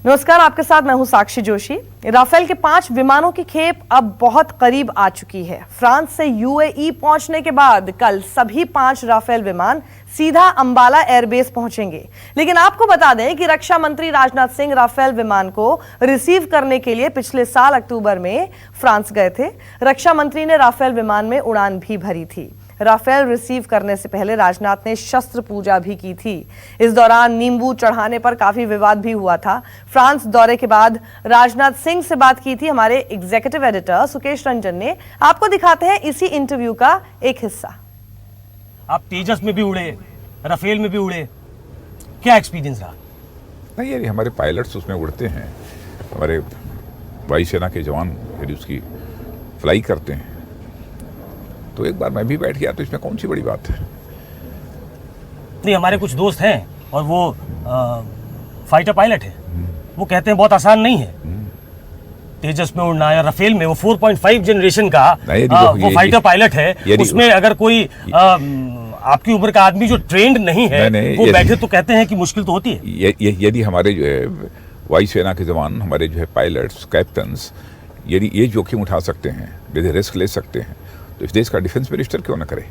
नमस्कार, आपके साथ मैं हूं साक्षी जोशी। राफेल के 5 विमानों की खेप अब बहुत करीब आ चुकी है। फ्रांस से यूएई पहुंचने के बाद कल सभी 5 राफेल विमान सीधा अंबाला एयरबेस पहुंचेंगे। लेकिन आपको बता दें कि रक्षा मंत्री राजनाथ सिंह राफेल विमान को रिसीव करने के लिए पिछले साल अक्टूबर में फ्रांस गए थे। रक्षा मंत्री ने राफेल विमान में उड़ान भी भरी थी। राफेल रिसीव करने से पहले राजनाथ ने शस्त्र पूजा भी की थी। इस दौरान नींबू चढ़ाने पर काफी विवाद भी हुआ था। फ्रांस दौरे के बाद राजनाथ सिंह से बात की थी हमारे एग्जीक्यूटिव एडिटर सुकेश रंजन ने। आपको दिखाते हैं इसी इंटरव्यू का एक हिस्सा। आप तेजस में भी उड़े, राफेल में भी उड़े, क्या एक्सपीरियंस रहा? नहीं यार, हमारे पायलट्स उसमें उड़ते हैं, हमारे वायुसेना के जवान यदि उसकी फ्लाई करते हैं तो एक बार मैं भी बैठ गया तो इसमें कौन सी बड़ी बात है। नहीं, हमारे कुछ दोस्त हैं और वो फाइटर पायलट है, वो कहते हैं बहुत आसान नहीं है तेजस में उड़ना या राफेल में। वो 4.5 जनरेशन का वो फाइटर पायलट है, उसमें अगर कोई आपकी उम्र का आदमी जो ट्रेंड नहीं है वो बैठे तो कहते हैं कि मुश्किल तो होती है। यदि हमारे जो है वायुसेना के जवान, हमारे जो है पायलट्स, कैप्टन्स, यदि ये जोखिम उठा सकते हैं, यदि रिस्क ले सकते हैं, तो इस देश का डिफेंस मिनिस्टर क्यों ना करे?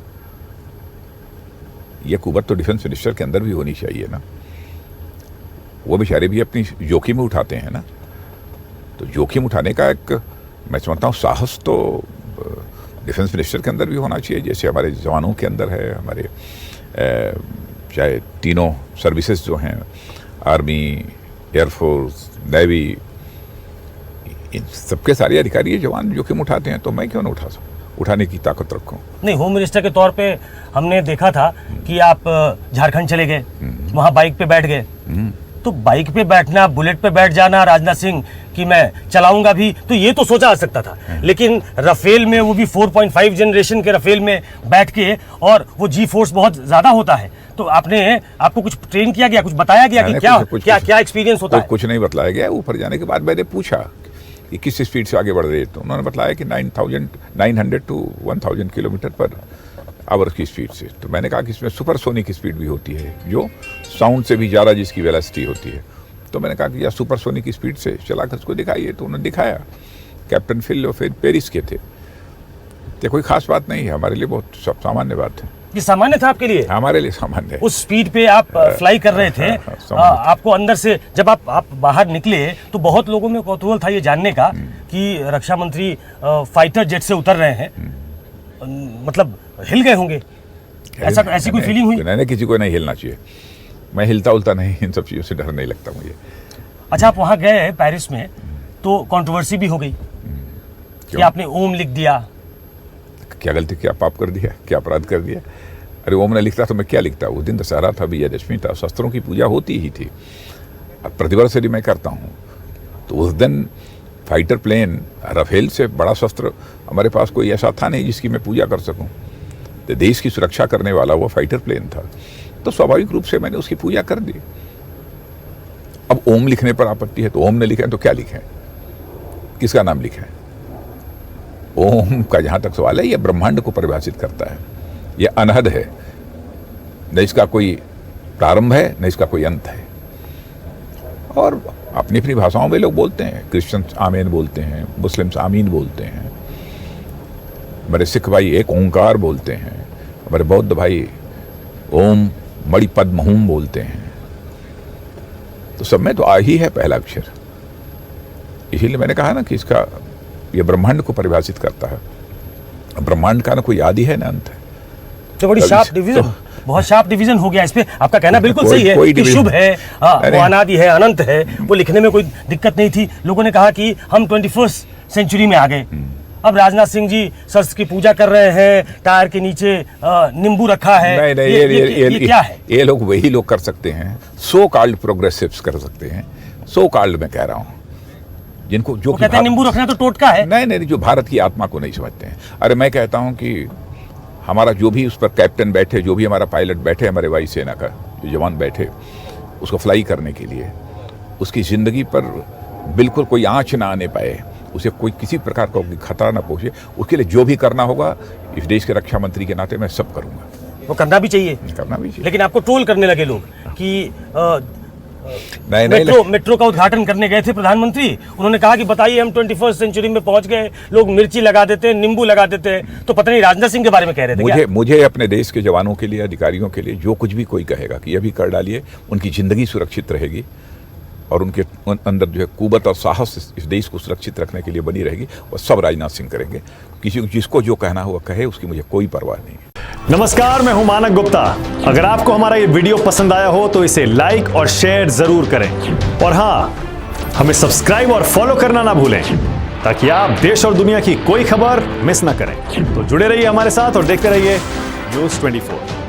ये कुवत तो डिफेंस मिनिस्टर के अंदर भी होनी चाहिए ना। वो बेचारे भी अपनी जोखिम उठाते हैं ना। तो जोखिम उठाने का एक, मैं समझता हूँ, साहस तो डिफेंस मिनिस्टर के अंदर भी होना चाहिए, जैसे हमारे जवानों के अंदर है। हमारे चाहे तीनों सर्विसेज जो हैं, आर्मी, एयरफोर्स, नेवी, इन सबके सारे अधिकारी ये जवान जोखिम उठाते हैं, तो मैं क्यों ना उठाने की ताकत रखूं? नहीं, होम मिनिस्टर के तौर पे हमने देखा था कि आप झारखंड चले गए, वहां बाइक पे बैठ गए। तो बाइक पे बैठना, बुलेट पे बैठ जाना, राजनाथ सिंह कि मैं चलाऊंगा भी, तो ये तो सोचा जा सकता था। लेकिन राफेल में, वो भी 4.5 जनरेशन के राफेल में बैठ के, और वो जी फोर्स बहुत ज्यादा होता है, तो आपको कुछ ट्रेन किया गया, कुछ बताया गया कि क्या एक्सपीरियंस होता है? कुछ नहीं बतलाया गया। ऊपर जाने के बाद मैंने पूछा कि किस स्पीड से आगे बढ़ रहे, तो उन्होंने बताया कि 900 to 1000 किलोमीटर पर आवर की स्पीड से। तो मैंने कहा कि इसमें सुपरसोनिक स्पीड भी होती है, जो साउंड से भी ज़्यादा जिसकी वेलोसिटी होती है। तो मैंने कहा कि या सुपरसोनिक स्पीड से चला कर उसको दिखाइए। तो उन्होंने दिखाया। कैप्टन फिल फिर पेरिस के थे। तो कोई खास बात नहीं है, हमारे लिए बहुत सब सामान्य बात है। ये सामान्य था आपके लिए? हमारे लिए सामान्य है। उस स्पीड पे आप फ्लाई कर रहे थे। आपको अंदर से जब आप बाहर निकले तो बहुत लोगों में कौतूहल था ये जानने का कि रक्षा मंत्री फाइटर जेट से उतर रहे हैं, मतलब हिल गए होंगे, ऐसी कोई फीलिंग हुई? नहीं, किसी को नहीं हिलना चाहिए। मैं हिलता उलता नहीं, इन सब चीज़ों से डर नहीं लगता मुझे। अच्छा, आप वहाँ गए पेरिस में तो कंट्रोवर्सी भी हो गई कि आपने ओम लिख दिया। क्या गलती, क्या पाप कर दिया, क्या अपराध कर दिया? अरे ओम ने लिखता तो मैं क्या लिखता? उस दिन दशहरा था, विजयदशमी था, शस्त्रों की पूजा होती ही थी। अब प्रतिवर्ष यदि मैं करता हूँ तो उस दिन फाइटर प्लेन, राफेल से बड़ा शस्त्र हमारे पास कोई ऐसा था नहीं जिसकी मैं पूजा कर सकूं। तो देश की सुरक्षा करने वाला वो फाइटर प्लेन था, तो स्वाभाविक रूप से मैंने उसकी पूजा कर दी। अब ओम लिखने पर आपत्ति है, तो ओम ने लिखे तो क्या लिखे, किसका नाम लिखे? ओम का जहाँ तक सवाल है, यह ब्रह्मांड को परिभाषित करता है। यह अनहद है, न इसका कोई प्रारंभ है न इसका कोई अंत है। और अपनी अपनी भाषाओं में लोग बोलते हैं। क्रिश्चियंस आमीन बोलते हैं, मुस्लिम्स आमीन बोलते हैं, हमारे सिख भाई एक ओंकार बोलते हैं, हमारे बौद्ध भाई ओम मणि पद्म हूम बोलते हैं। तो सब में तो आ ही है पहला अक्षर। इसीलिए मैंने कहा ना कि इसका, ये ब्रह्मांड को परिभाषित करता है। ब्रह्मांड का ना कोई आदि है ना अंत है। तो बड़ी शार्प डिवीजन, बहुत शार्प डिवीजन हो गया इस पे। आपका कहना बिल्कुल सही है कि शुभ है, वो अनादि है, अनंत है, वो लिखने में कोई दिक्कत नहीं थी। लोगों ने कहा कि हम 21st सेंचुरी में आ गए। अब राजनाथ सिंह जी शस्त्र की पूजा कर रहे हैं, टायर के नीचे नींबू रखा है। नहीं, ये क्या है? ये लोग वही लोग कर सकते हैं, सो कॉल्ड प्रोग्रेसिव्स कर सकते हैं। सो कॉल्ड मैं कह रहा हूँ, जिनको जो कहते हैं नींबू रखना तो टोटका है। नहीं, जो भारत की आत्मा को नहीं समझते हैं। अरे मैं कहता हूँ कि हमारा जो भी उस पर कैप्टन बैठे, जो भी हमारा पायलट बैठे, हमारे वायुसेना का जो जवान बैठे उसको फ्लाई करने के लिए, उसकी ज़िंदगी पर बिल्कुल कोई आँच ना आने पाए, उसे कोई किसी प्रकार का खतरा ना पहुँचे, उसके लिए जो भी करना होगा इस देश के रक्षा मंत्री के नाते मैं सब करूँगा। वो करना भी चाहिए। करना भी चाहिए। लेकिन आपको ट्रोल करने लगे लोग कि नहीं मेट्रो का उद्घाटन करने गए थे प्रधानमंत्री। उन्होंने कहा कि बताइए हम 21st सेंचुरी में पहुंच गए, लोग मिर्ची लगा देते हैं, नींबू लगा देते हैं। तो पता नहीं राजनाथ सिंह के बारे में कह रहे थे क्या? मुझे अपने देश के जवानों के लिए, अधिकारियों के लिए जो कुछ भी कोई कहेगा कि यह भी कर डालिए, उनकी जिंदगी सुरक्षित रहेगी और उनके अंदर जो है कुवत और साहस इस देश को सुरक्षित रखने के लिए बनी रहेगी, वो सब राजनाथ सिंह करेंगे। किसी को जिसको जो कहना हो कहे, उसकी मुझे कोई परवाह नहीं। नमस्कार, मैं हूं मानक गुप्ता। अगर आपको हमारा ये वीडियो पसंद आया हो तो इसे लाइक और शेयर जरूर करें और हाँ, हमें सब्सक्राइब और फॉलो करना ना भूलें ताकि आप देश और दुनिया की कोई खबर मिस ना करें। तो जुड़े रहिए हमारे साथ और देखते रहिए न्यूज़ 24।